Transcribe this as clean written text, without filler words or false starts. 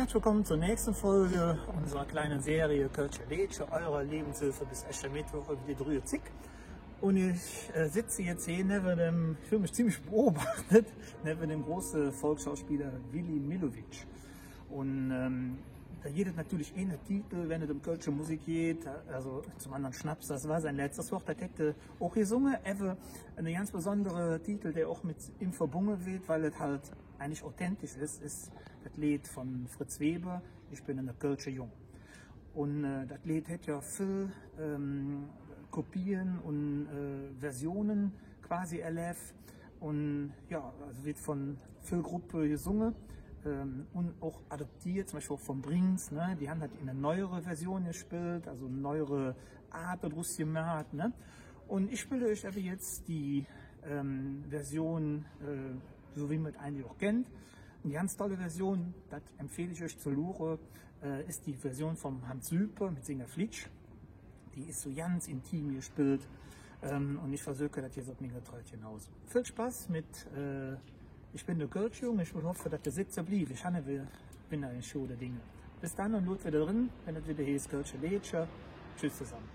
herzlich willkommen zur nächsten Folge unserer kleinen Serie Kölsche Lädsche, eurer Lebenshilfe bis Ascher Mittwoch über die 3:10. Und ich sitze jetzt hier neben dem, ich fühle mich ziemlich beobachtet, neben dem großen Volksschauspieler Willi Millowitsch. Und da geht es natürlich eh der Titel, wenn es um kölsche Musik geht, also zum anderen Schnaps, das war sein letztes Wort, das hätte auch gesungen, aber ein ganz besonderer Titel, der auch mit ihm verbunden wird, weil es halt eigentlich authentisch ist das Lied von Fritz Weber, Ich bin ein kölsche Jung. Und das Lied hat ja viel Kopien und Versionen quasi erlebt und ja, also wird von vielen Gruppen gesungen. Und auch adoptiert, zum Beispiel auch von Brings, ne? Die haben halt in eine neuere Version gespielt, also eine neuere Art daraus gemacht. Ne? Und ich spiele euch aber jetzt die Version, so wie man es eigentlich auch kennt. Eine ganz tolle Version, das empfehle ich euch zu hören, ist die Version von Hans Süper mit Singer Flitsch. Die ist so ganz intim gespielt und ich versuche das jetzt auf mein Tröllchen aus. Viel Spaß mit Ich bin der Kölschjung, ich hoffe, dass der Sitzer blieb. Ich bin da in Schuhe der Dinge. Bis dann und Lot wieder drin, wenn es wieder hier ist Kölsche Lädsche. Tschüss zusammen.